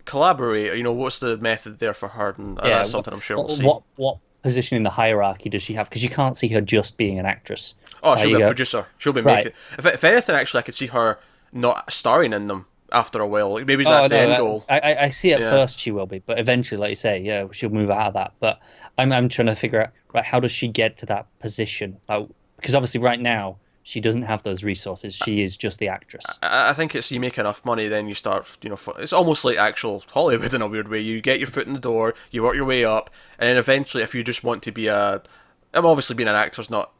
Speaker 1: collaborate? What's the method there for her? And that's something I'm sure we'll see.
Speaker 2: What position in the hierarchy does she have? Because you can't see her just being an actress.
Speaker 1: Oh, she'll be a producer. She'll be making. If anything, actually, I could see her not starring in them after a while. Like, maybe that's the end goal.
Speaker 2: I see at first she will be, but eventually, like you say, she'll move out of that. But I'm trying to figure out, right, how does she get to that position? Because obviously right now she doesn't have those resources. She is just the actress.
Speaker 1: I think it's, you make enough money, then you start, it's almost like actual Hollywood in a weird way. You get your foot in the door, you work your way up, and then eventually, if you just want to be obviously being an actor is not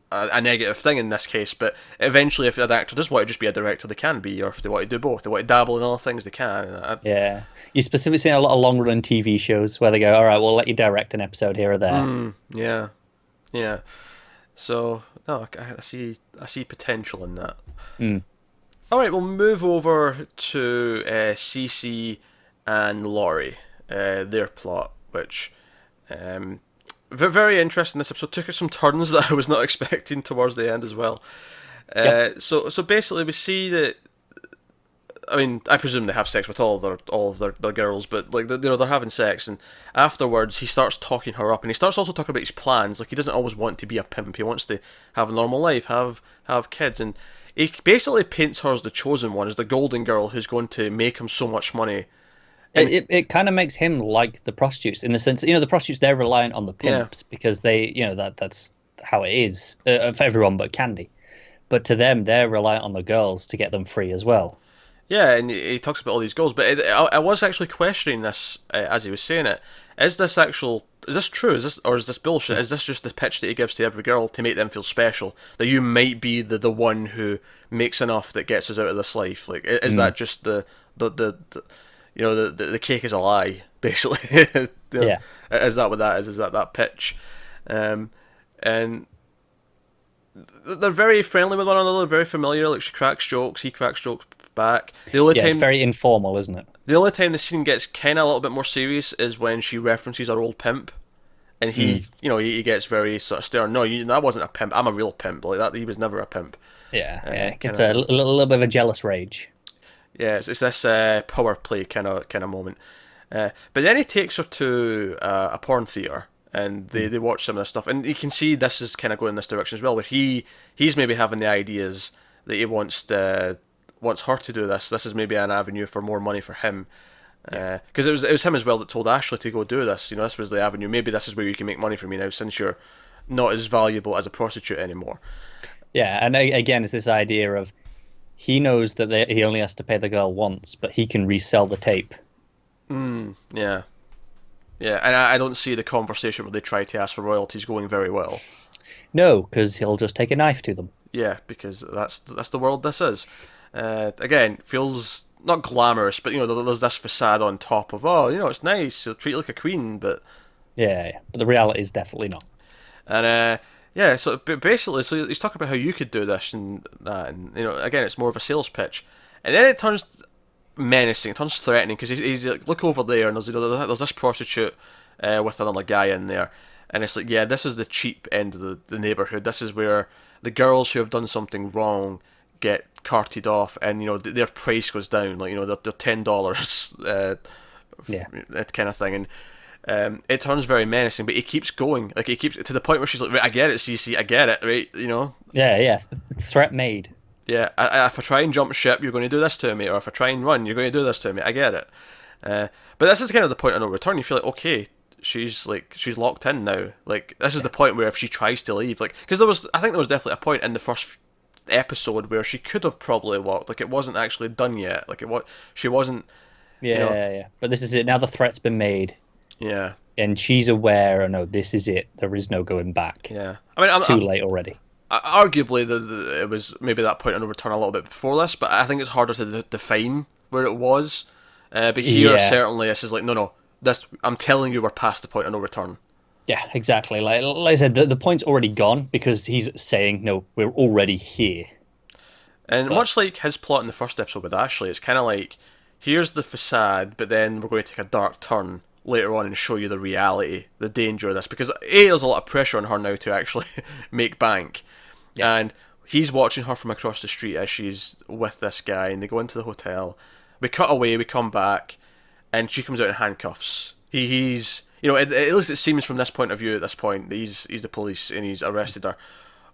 Speaker 1: a negative thing in this case, but eventually, if an actor does want to just be a director, they can be, or if they want to do both, they want to dabble in other things, they can.
Speaker 2: Yeah, you specifically see a lot of long-run TV shows where they go, all right, we'll let you direct an episode here or there.
Speaker 1: Yeah. So no, I see potential in that. All right, we'll move over to CeCe and Lori, their plot, which very interesting. This episode took some turns that I was not expecting towards the end as well. So basically, we see that. I mean, I presume they have sex with all of their girls, but like they're having sex, and afterwards he starts talking her up, and he starts also talking about his plans. Like, he doesn't always want to be a pimp; he wants to have a normal life, have kids, and he basically paints her as the chosen one, as the golden girl who's going to make him so much money.
Speaker 2: It kind of makes him like the prostitutes, in the sense that, the prostitutes, they're reliant on the pimps because they, that's how it is for everyone but Candy. But to them, they're reliant on the girls to get them free as well.
Speaker 1: Yeah, and he talks about all these goals, but I was actually questioning this as he was saying it. Is this true? Is this bullshit? Is this just the pitch that he gives to every girl to make them feel special? That you might be the one who makes enough that gets us out of this life? Like, is that just the cake is a lie, basically?
Speaker 2: Yeah.
Speaker 1: Is that what that is? Is that pitch? And they're very friendly with one another, very familiar. Like, she cracks jokes, he cracks jokes back.
Speaker 2: It's very informal, isn't it?
Speaker 1: The only time the scene gets kind of a little bit more serious is when she references her old pimp, and he gets very sort of stern. No, that wasn't a pimp. I'm a real pimp. Like that, he was never a pimp.
Speaker 2: It's a little bit of a jealous rage.
Speaker 1: Yeah, it's this power play kind of moment. But then he takes her to a porn theater, and they watch some of this stuff, and you can see this is kind of going in this direction as well, where he's maybe having the ideas that he wants her to do this. This is maybe an avenue for more money for him. Because it was him as well that told Ashley to go do this. You know, this was the avenue. Maybe this is where you can make money for me now, since you're not as valuable as a prostitute anymore.
Speaker 2: Yeah, and again, it's this idea of he knows that he only has to pay the girl once, but he can resell the tape.
Speaker 1: Yeah. Yeah, and I don't see the conversation where they try to ask for royalties going very well.
Speaker 2: No, because he'll just take a knife to them.
Speaker 1: Yeah, because that's the world this is. Again, feels not glamorous, but you know, there's this facade on top of, oh, you know, it's nice, he'll treat you like a queen, but
Speaker 2: yeah, but the reality is definitely not.
Speaker 1: And yeah, so basically, so he's talking about how you could do this and that, and you know, again, it's more of a sales pitch, and then it turns menacing, it turns threatening, because he's like, look over there, and there's this prostitute with another guy in there, and it's like, yeah, this is the cheap end of the neighborhood. This is where the girls who have done something wrong get carted off, and you know, their price goes down, like, you know, they're $10, that kind of thing, and it turns very menacing, but he keeps going, like he keeps to the point where she's like, right, I get it, CeCe, I get it, right, you know.
Speaker 2: Yeah, threat made.
Speaker 1: Yeah, if I try and jump ship, you're going to do this to me, or if I try and run, you're going to do this to me. I get it, but this is kind of the point of no return. You feel like, okay, she's locked in now. Like, this is the point where if she tries to leave, like, because I think there was definitely a point in the first episode where she could have probably walked, like it wasn't actually done yet, like she wasn't.
Speaker 2: Yeah. But this is it now. The threat's been made.
Speaker 1: Yeah.
Speaker 2: And she's aware. Oh no, this is it. There is no going back.
Speaker 1: Yeah. I mean,
Speaker 2: it's too late already.
Speaker 1: Arguably, it was maybe that point of no return a little bit before this, but I think it's harder to define where it was. But here, certainly, this is like, no, I'm telling you, we're past the point of no return.
Speaker 2: Yeah, exactly. Like I said, the point's already gone because he's saying, no, we're already here.
Speaker 1: And much like his plot in the first episode with Ashley, it's kind of like, here's the facade, but then we're going to take a dark turn later on and show you the reality, the danger of this. Because there's a lot of pressure on her now to actually make bank. Yeah. And he's watching her from across the street as she's with this guy, and they go into the hotel. We cut away, we come back, and she comes out in handcuffs. He's, you know, at least it seems from this point of view at this point, he's the police and he's arrested her.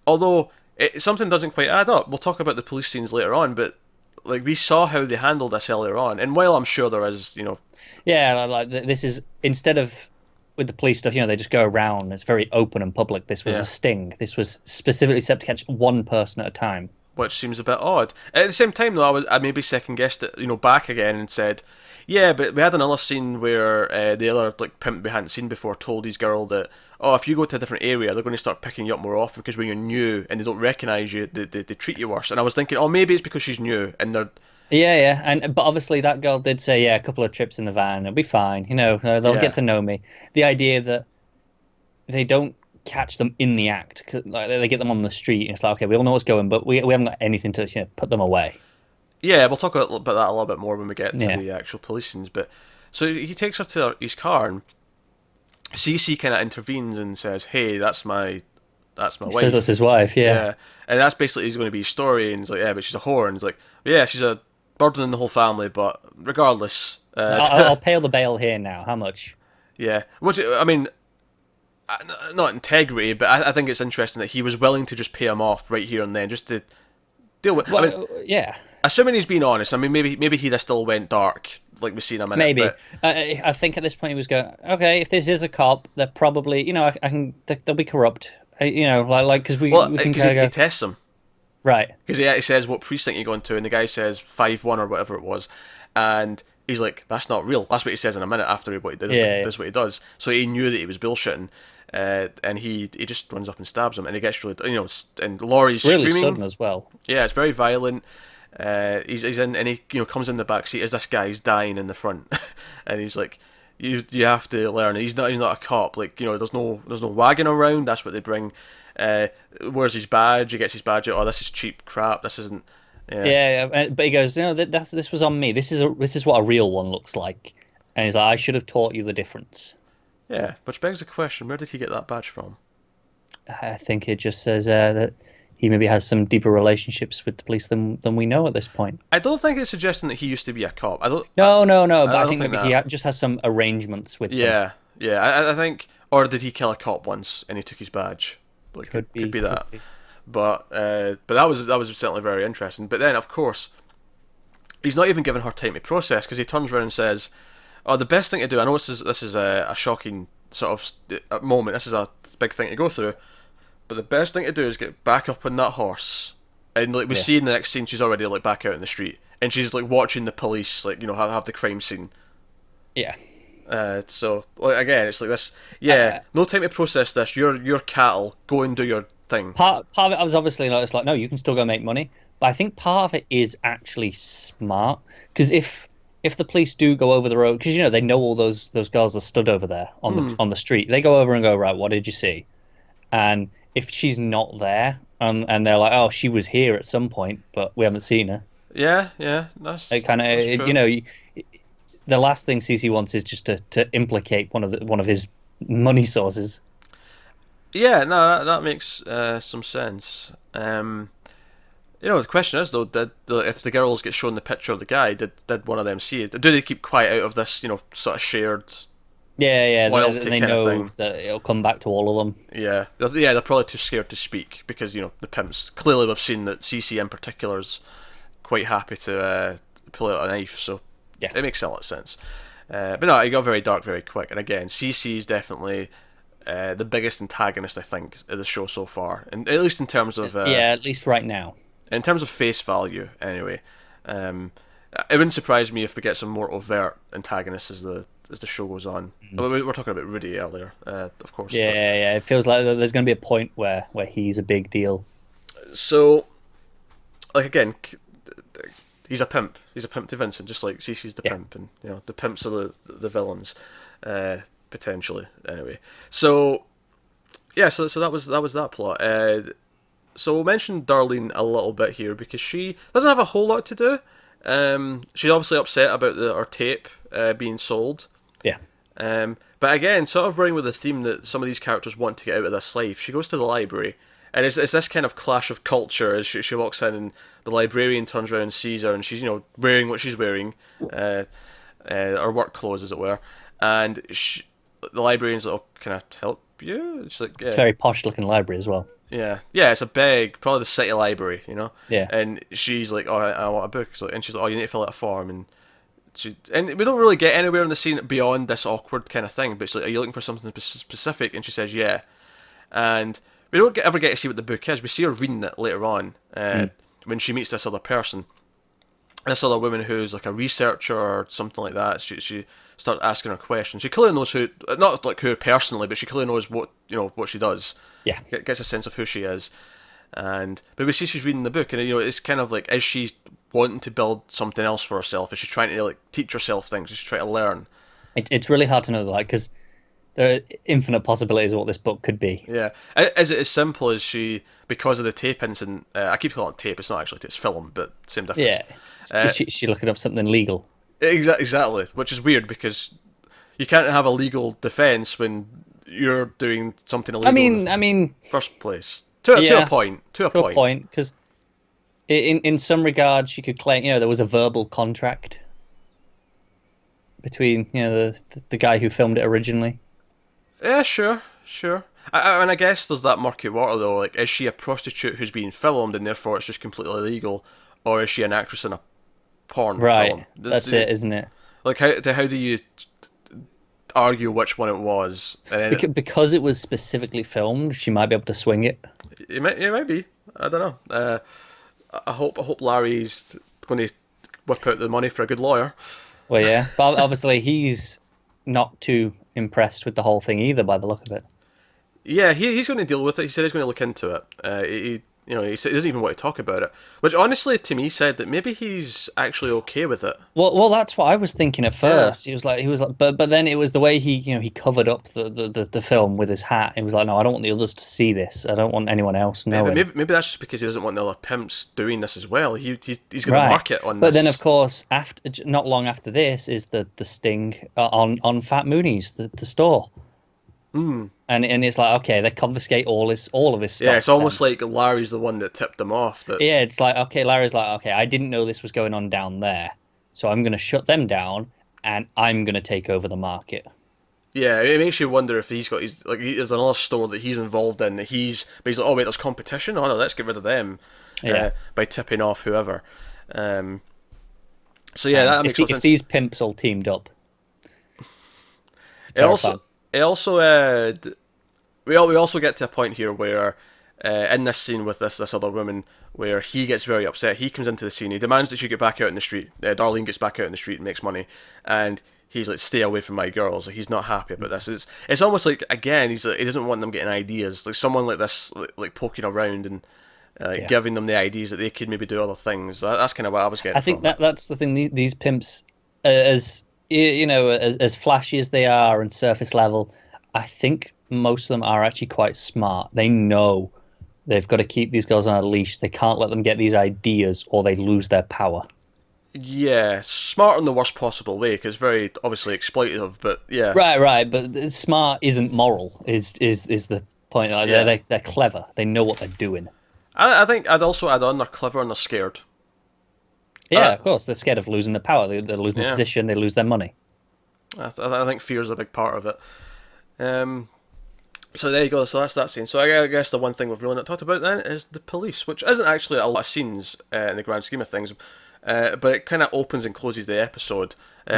Speaker 1: Although, something doesn't quite add up. We'll talk about the police scenes later on, but like, we saw how they handled this earlier on, and while I'm sure there is, you know...
Speaker 2: Yeah, like, this is, instead of with the police stuff, you know, they just go around, it's very open and public. This was a sting. This was specifically set to catch one person at a time. Which
Speaker 1: seems a bit odd. At the same time, though, I maybe second-guessed it, you know, back again and said, yeah, but we had another scene where the other, like, pimp we hadn't seen before told his girl that, oh, if you go to a different area, they're going to start picking you up more often, because when you're new and they don't recognise you, they treat you worse. And I was thinking, oh, maybe it's because she's new and they're...
Speaker 2: Yeah, but obviously that girl did say, yeah, a couple of trips in the van, it'll be fine, you know, they'll get to know me. The idea that they don't catch them in the act, like they get them on the street, and it's like, okay, we all know what's going, but we haven't got anything to, you know, put them away.
Speaker 1: Yeah, we'll talk about that a little bit more when we get to the actual police scenes. But so he takes her to his car, and CeCe kind of intervenes and says, "Hey, that's my wife."
Speaker 2: Says that's his wife,
Speaker 1: yeah. And that's basically going to be his story. And he's like, "Yeah, but she's a whore." And he's like, "Yeah, she's a burden on the whole family, but regardless,
Speaker 2: I'll pay the bail here now. How much?"
Speaker 1: Yeah, which, I mean, not integrity, but I think it's interesting that he was willing to just pay him off right here and then, just to deal with.
Speaker 2: Well,
Speaker 1: I mean,
Speaker 2: yeah.
Speaker 1: Assuming he's being honest, I mean, maybe he just still went dark, like we've seen him in
Speaker 2: maybe.
Speaker 1: But...
Speaker 2: I think at this point he was going, okay, if this is a cop, they're probably, you know, they'll be corrupt, you know, like because we can
Speaker 1: he tests them,
Speaker 2: right?
Speaker 1: Because he says what precinct you're going to, and the guy says 5-1 or whatever it was, and he's like, that's not real. That's what he says in a minute after what he did. That's what he does. So he knew that he was bullshitting. And he just runs up and stabs him, and he gets really, you know, and Laurie's
Speaker 2: really
Speaker 1: screaming
Speaker 2: sudden as well.
Speaker 1: Yeah, it's very violent. He's in, and he, you know, comes in the back seat as this guy's dying in the front, and he's like, you have to learn. He's not a cop. Like, you know, there's no wagon around. That's what they bring. Where's his badge? He gets his badge out. Oh, this is cheap crap. This isn't.
Speaker 2: Yeah, but he goes, no, this was on me. This is what a real one looks like, and he's like, I should have taught you the difference.
Speaker 1: Yeah, which begs the question: where did he get that badge from?
Speaker 2: I think it just says that he maybe has some deeper relationships with the police than we know at this point.
Speaker 1: I don't think it's suggesting that he used to be a cop.
Speaker 2: No. But I think maybe he just has some arrangements with them.
Speaker 1: Yeah. I think Or did he kill a cop once and he took his badge? Like, could be that. But that was certainly very interesting. But then, of course, he's not even giving her time to process, because he turns around and says, "Oh, the best thing to do. I know this is a shocking sort of moment. This is a big thing to go through. But the best thing to do is get back up on that horse." And like we see in the next scene, she's already like back out in the street, and she's like watching the police, like, you know, have the crime scene.
Speaker 2: Yeah.
Speaker 1: So like, again, it's like this. Yeah, no time to process this. You're cattle. Go and do your thing.
Speaker 2: Part of it, I was obviously like, it's like, no, you can still go make money. But I think part of it is actually smart, because if the police do go over the road, because, you know, they know all those girls are stood over there on the street, they go over and go, right, what did you see? And if she's not there, and they're like, oh, she was here at some point, but we haven't seen her.
Speaker 1: Yeah, that's
Speaker 2: kind of, you know, the last thing CeCe wants is just to implicate one of his money sources.
Speaker 1: Yeah, no, that makes some sense. You know, the question is though, if the girls get shown the picture of the guy, did one of them see it? Do they keep quiet out of this, you know, sort of shared?
Speaker 2: Yeah,
Speaker 1: loyalty
Speaker 2: they
Speaker 1: kind of
Speaker 2: know
Speaker 1: thing?
Speaker 2: that it'll come back to all of them.
Speaker 1: Yeah, they're probably too scared to speak, because, you know, the pimps, clearly we've seen that CeCe in particular is quite happy to pull out a knife, so
Speaker 2: yeah,
Speaker 1: it makes a lot of sense. But no, it got very dark very quick, and again, CeCe is definitely the biggest antagonist, I think, of the show so far, and at least in terms of
Speaker 2: at least right now.
Speaker 1: In terms of face value, anyway. It wouldn't surprise me if we get some more overt antagonists as the show goes on. We were talking about Rudy earlier, of course.
Speaker 2: Yeah. It feels like there's going to be a point where he's a big deal.
Speaker 1: So, like, again, he's a pimp. He's a pimp to Vincent, just like CeCe's the pimp, and, you know, the pimps are the villains, potentially. Anyway, so yeah, so that was that plot. So we'll mention Darlene a little bit here, because she doesn't have a whole lot to do. She's obviously upset about her tape being sold.
Speaker 2: Yeah.
Speaker 1: But again, sort of running with the theme that some of these characters want to get out of this life, she goes to the library, and it's this kind of clash of culture as she walks in, and the librarian turns around and sees her, and she's, you know, wearing what she's wearing, her work clothes, as it were, and the librarian's like, "Oh, can I help you?" It's like,
Speaker 2: It's a very posh looking library as well.
Speaker 1: Yeah, it's a big, probably the city library, you know.
Speaker 2: Yeah.
Speaker 1: And she's like, "Oh, I want a book." And she's like, "Oh, you need to fill out a form." And we don't really get anywhere in the scene beyond this awkward kind of thing. But she's like, "Are you looking for something specific?" And she says, "Yeah." And we don't ever get to see what the book is. We see her reading it later on when she meets this other person, this other woman who's like a researcher or something like that. She starts asking her questions. She clearly knows who, not like who personally, but she clearly knows what she does.
Speaker 2: Yeah,
Speaker 1: gets a sense of who she is, but we see she's reading the book, and, you know, it's kind of like, is she wanting to build something else for herself? Is she trying to, like, teach herself things? Is she trying to learn?
Speaker 2: It's really hard to know, like, because there are infinite possibilities of what this book could be.
Speaker 1: Yeah, is it as simple as she, because of the tape incident? I keep calling it tape. It's not actually tape, it's film, but same difference.
Speaker 2: Yeah, she looking up something legal.
Speaker 1: Exactly, which is weird, because you can't have a legal defense when you're doing something illegal.
Speaker 2: I mean,
Speaker 1: first place to a point,
Speaker 2: because in some regards, she could claim, you know, there was a verbal contract between, you know, the guy who filmed it originally.
Speaker 1: Yeah, sure. I mean, I guess there's that murky water though. Like, is she a prostitute who's being filmed, and therefore it's just completely illegal, or is she an actress in a porn film?
Speaker 2: That's it, isn't it?
Speaker 1: Like, how do you argue which one it was? And then
Speaker 2: because it was specifically filmed, she might be able to swing it.
Speaker 1: It might be. I don't know. I hope Larry's going to whip out the money for a good lawyer.
Speaker 2: Well, yeah, but obviously he's not too impressed with the whole thing either, by the look of it.
Speaker 1: Yeah, he's going to deal with it. He said he's going to look into it. He doesn't even want to talk about it, which honestly to me said that maybe he's actually okay with it.
Speaker 2: Well, that's what I was thinking at first. Yeah. He was like, but then it was the way he covered up the film with his hat. He was like, no, I don't want the others to see this. I don't want anyone else knowing.
Speaker 1: Yeah, maybe that's just because he doesn't want the other pimps doing this as well. He's going to mark it on.
Speaker 2: But
Speaker 1: this.
Speaker 2: then, of course, not long after this is the sting on Fat Mooney's, the store. And it's like, okay, they confiscate all of his stuff.
Speaker 1: Yeah, it's almost like Larry's the one that tipped them off.
Speaker 2: Yeah, it's like, okay, Larry's like, okay, I didn't know this was going on down there, so I'm going to shut them down, and I'm going to take over the market.
Speaker 1: Yeah, it makes you wonder if he's got his like there's another store that he's involved in that but he's like, oh wait, there's competition. Oh no, let's get rid of them
Speaker 2: Yeah.
Speaker 1: by tipping off whoever. Um, so yeah,
Speaker 2: And
Speaker 1: that makes a lot
Speaker 2: if
Speaker 1: of sense.
Speaker 2: these pimps all teamed up,
Speaker 1: It
Speaker 2: terrifying.
Speaker 1: also we also get to a point here where in this scene with this other woman where he gets very upset. He comes into the scene. He demands that she get back out in the street. Darlene gets back out in the street and makes money, and he's like, "Stay away from my girls." Like, he's not happy about this. It's almost like again he's like, he doesn't want them getting ideas. Like someone like this like poking around and
Speaker 2: Yeah.
Speaker 1: giving them the ideas that they could maybe do other things. That's kind of what I was getting.
Speaker 2: I think
Speaker 1: from it.
Speaker 2: that's the thing. These pimps, as you know, as flashy as they are and surface level, I think most of them are actually quite smart. They know they've got to keep these girls on a leash. They can't let them get these ideas, or they lose their power.
Speaker 1: Yeah, smart in the worst possible way because very obviously exploitative. But yeah,
Speaker 2: Right. But smart isn't moral. Is the point? Like
Speaker 1: Yeah.
Speaker 2: they're clever. They know what they're doing.
Speaker 1: I think I'd also add on they're clever and they're scared.
Speaker 2: Yeah,
Speaker 1: Uh,
Speaker 2: of course. They're scared of losing the power. They're losing the
Speaker 1: Yeah.
Speaker 2: position. They lose their money.
Speaker 1: I think fear is a big part of it. Um, so there you go. So that's that scene. So I guess the one thing we've really not talked about then is the police, which isn't actually a lot of scenes in the grand scheme of things, but it kind of opens and closes the episode.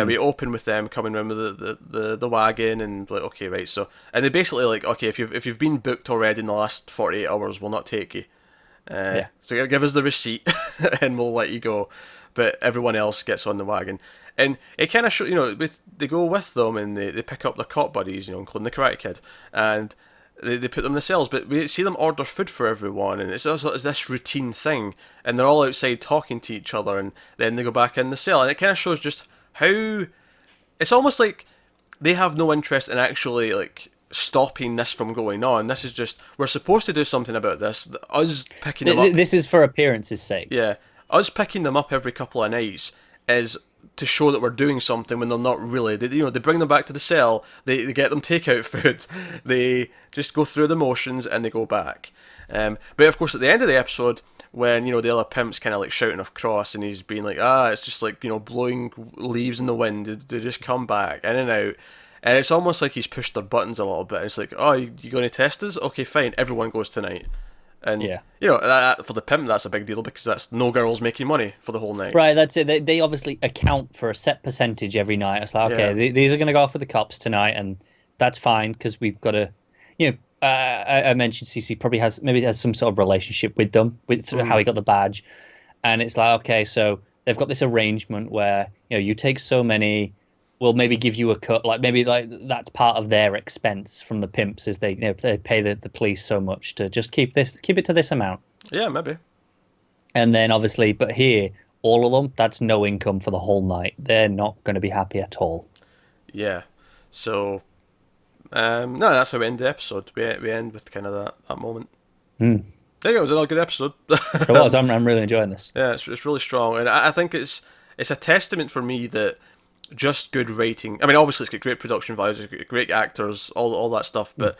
Speaker 1: We open with them coming around with the wagon and like, okay, right. So and they basically like, okay, if you've been booked already in the last 48 hours, we'll not take you.
Speaker 2: Yeah.
Speaker 1: So give us the receipt and we'll let you go. But everyone else gets on the wagon. And it kind of shows, they go with them and they pick up their cop buddies, including the Karate Kid. And they put them in the cells. But we see them order food for everyone. And it's also this routine thing. And they're all outside talking to each other. And then they go back in the cell. And it kind of shows just how... It's almost like they have no interest in actually, like, stopping this from going on. This is just, we're supposed to do something about this. Us picking them up...
Speaker 2: This is for appearance's sake.
Speaker 1: Yeah. Us picking them up every couple of nights is to show that we're doing something when they're not really. They bring them back to the cell, they get them takeout food, they just go through the motions and they go back. But of course at the end of the episode, when, the other pimp's kind of like shouting across and he's being like, it's just like, blowing leaves in the wind, they just come back, in and out. And it's almost like he's pushed their buttons a little bit. It's like, oh, you going to test us? Okay, fine, everyone goes tonight. And,
Speaker 2: Yeah.
Speaker 1: for the pimp, that's a big deal because that's no girls making money for the whole night.
Speaker 2: Right, that's it. They obviously account for a set percentage every night. It's like, okay,
Speaker 1: Yeah.
Speaker 2: these are going to go off with the cops tonight, and that's fine because we've got to, I mentioned CeCe probably has some sort of relationship with them, with through how he got the badge, and it's like, okay, so they've got this arrangement where you take so many, we'll maybe give you a cut, like maybe like that's part of their expense from the pimps is they they pay the police so much to just keep it to this amount.
Speaker 1: Yeah, maybe.
Speaker 2: And then obviously, but here, all of them, that's no income for the whole night. They're not going to be happy at all.
Speaker 1: Yeah. So, no, that's how we end the episode. We end with kind of that moment. There you go. It was another good episode.
Speaker 2: It was. I'm really enjoying this.
Speaker 1: Yeah, it's really strong, and I think it's a testament for me that just good writing. I mean, obviously it's got great production values, it's got great actors, all that stuff, but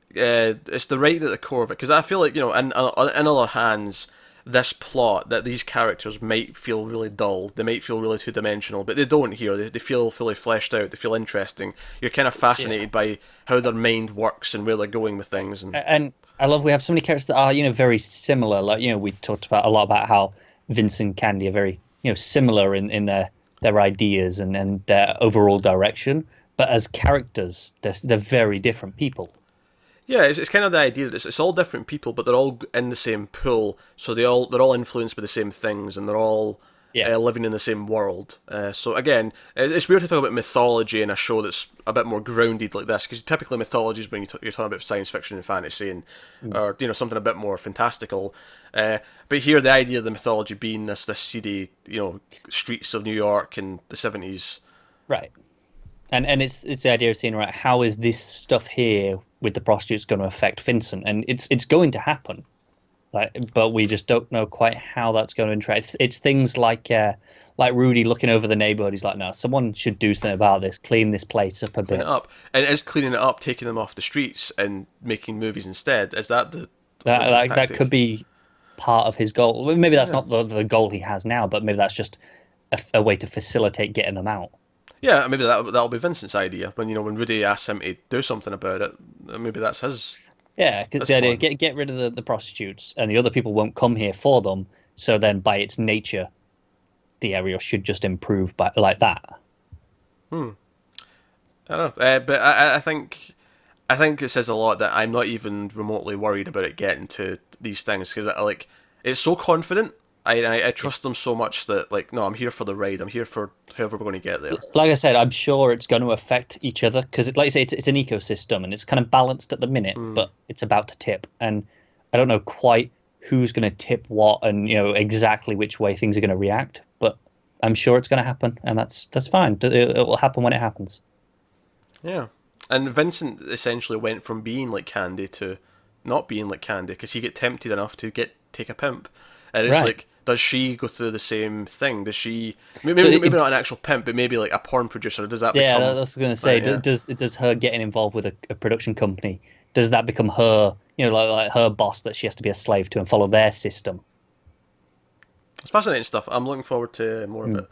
Speaker 1: it's the writing at the core of it. Because I feel like in other hands, this plot that these characters might feel really dull, they might feel really two dimensional, but they don't here. They feel fully fleshed out. They feel interesting. You're kind of fascinated by how their mind works and where they're going with things.
Speaker 2: And I love we have so many characters that are very similar. Like we talked about a lot about how Vincent and Candy are very similar in their ideas and their overall direction, but as characters, they're very different people.
Speaker 1: Yeah, it's kind of the idea that it's all different people, but they're all in the same pool, so they're all influenced by the same things, and they're all living in the same world. So again, it's weird to talk about mythology in a show that's a bit more grounded like this, because typically mythology is when you're talking about science fiction and fantasy, and or something a bit more fantastical. But here, the idea of the mythology being this seedy, streets of New York in the 70s.
Speaker 2: Right. And it's the idea of seeing, right, how is this stuff here with the prostitutes going to affect Vincent? And it's going to happen, but we just don't know quite how that's going to interact. It's things like Rudy looking over the neighborhood. He's like, no, someone should do something about this, clean this place up a bit.
Speaker 1: Clean it up, and is cleaning it up taking them off the streets and making movies instead? Is that the
Speaker 2: that could be part of his goal? Well, maybe that's not the goal he has now, but maybe that's just a way to facilitate getting them out.
Speaker 1: Yeah, maybe that'll be Vincent's idea when when Rudy asks him to do something about it. Maybe that's
Speaker 2: Yeah, because
Speaker 1: his
Speaker 2: the idea
Speaker 1: plan.
Speaker 2: get rid of the prostitutes, and the other people won't come here for them. So then, by its nature, the area should just improve by like that.
Speaker 1: I don't know, but I think it says a lot that I'm not even remotely worried about it getting to these things because like it's so confident. I trust them so much that like no, I'm here for the ride. I'm here for however we're going to get there.
Speaker 2: Like I said, I'm sure it's going to affect each other because, like I say, it's an ecosystem and it's kind of balanced at the minute, but it's about to tip, and I don't know quite who's going to tip what and exactly which way things are going to react, but I'm sure it's going to happen, and that's fine. It will happen when it happens.
Speaker 1: Yeah, and Vincent essentially went from being like Candy to not being like Candy because he get tempted enough to take a pimp, and it's
Speaker 2: Right.
Speaker 1: like, does she go through the same thing? Does she
Speaker 2: But
Speaker 1: maybe not an actual pimp, but maybe like a porn producer? Does that
Speaker 2: yeah,
Speaker 1: become
Speaker 2: that's what I was going to say.
Speaker 1: right? Yeah,
Speaker 2: Does her getting involved with a production company, does that become her, like her boss that she has to be a slave to and follow their system?
Speaker 1: it's fascinating stuff. I'm looking forward to more of
Speaker 2: Hmm.
Speaker 1: it.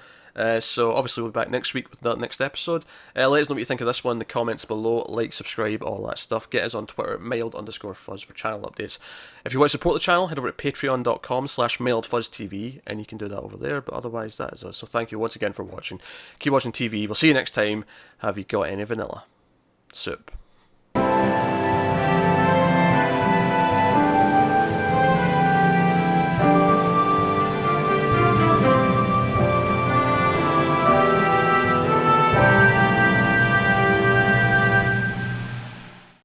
Speaker 1: So obviously we'll be back next week with the next episode. Let us know what you think of this one in the comments below. Like, subscribe, all that stuff. Get us on Twitter at mild_fuzz for channel updates. If you want to support the channel, head over to patreon.com/mildfuzztv and you can do that over there. But otherwise, that is us. So thank you once again for watching. Keep watching TV. We'll see you next time. Have you got any vanilla? Soup.